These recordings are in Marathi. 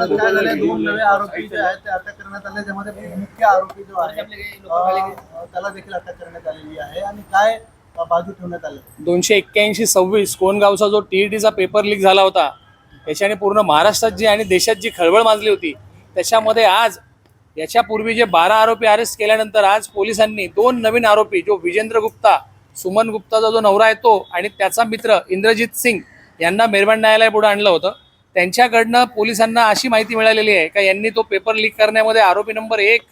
काय झाले, दोन नवे आरोपी जे आहेत ते अटक करण्यात आले, ज्यामध्ये मुख्य आरोपी जो आहे त्याला देखील अटक करण्यात आलेली आहे. आणि काय बाजू ठेवण्यात आले? 281-26 कोणगावचा जो टीईटीचा पेपर लीक झाला होता, याच्याने पूर्ण महाराष्ट्रात जी आणि देशात जी खळबळ माजली होती, त्याच्यामध्ये आज याच्यापूर्वी जे 12 आरोपी अरेस्ट केल्यानंतर आज पोलिसांनी दोन नवीन आरोपी, जो विजेंद्र गुप्ता, सुमन गुप्ताचा जो नवरा आहे तो, आणि त्याचा मित्र इंद्रजीत सिंग यांना मेहरबान न्यायालयापुढे आणलं होतं. त्यांच्याकडनं पोलिसांना अशी माहिती मिळालेली आहे का यांनी तो पेपर लीक करण्यामध्ये आरोपी नंबर 1,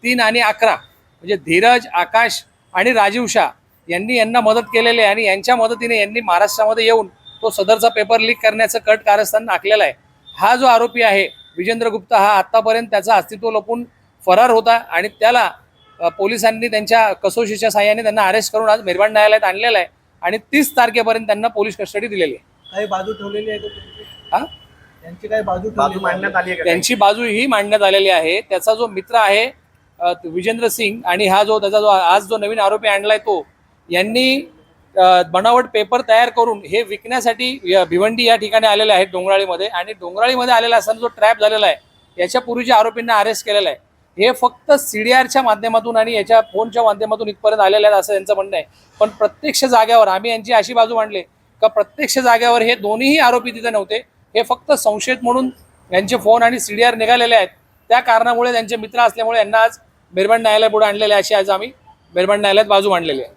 3 आणि 11 म्हणजे धीरज, आकाश आणि राजीव शाह यांना मदत केलेली आहे. आणि यांच्या मदतीने यांनी महाराष्ट्रामध्ये येऊन तो सदरचा पेपर लीक करण्याचं कट कारस्थान आखलेलं आहे. हा जो आरोपी आहे विजेंद्र गुप्ता, हा आत्तापर्यंत त्याचा अस्तित्व लपून फरार होता आणि त्याला पोलिसांनी त्यांच्या कसोशीच्या साहाय्याने त्यांना अरेस्ट करून आज मेहरबान न्यायालयात आणलेलं आहे आणि 30 तारखेपर्यंत त्यांना पोलीस कस्टडी दिलेली आहे. काही बाजू ठेवलेली आहे हा, त्यांची काही बाजू मांडण्यात आली आहे? त्यांची बाजू ही मांडण्यात आलेली आहे. त्याचा जो मित्र आहे विजेंद्र सिंग आणि हा जो त्याचा जो आज जो नवीन आरोपी आणलाय तो, यांनी बनावट पेपर तयार करून हे विकण्यासाठी भिवंडी या ठिकाणी आलेले आहेत डोंगराळीमध्ये. आणि डोंगराळीमध्ये आलेला असताना जो ट्रॅप झालेला आहे, याच्या पूर्वीच्या आरोपींना अरेस्ट केलेला आहे. हे फक्त CDRच्या माध्यमातून आणि याच्या फोनच्या माध्यमातून इथपर्यंत आलेले आहेत असं यांचं म्हणणं आहे. पण प्रत्यक्ष जाग्यावर आम्ही यांची अशी बाजू मांडली का प्रत्यक्ष जाग्यावर हे दोन्हीही आरोपी तिथे नव्हते. हे फक्त संशयित म्हणून यांचे फोन आणि CDR निघालेले आहेत. त्या कारणामुळे त्यांचे मित्र असल्यामुळे यांना आज मेहरबान न्यायालयापुढे आणलेले, अशी आज आम्ही मेहरबान न्यायालयात बाजू मांडलेली आहे.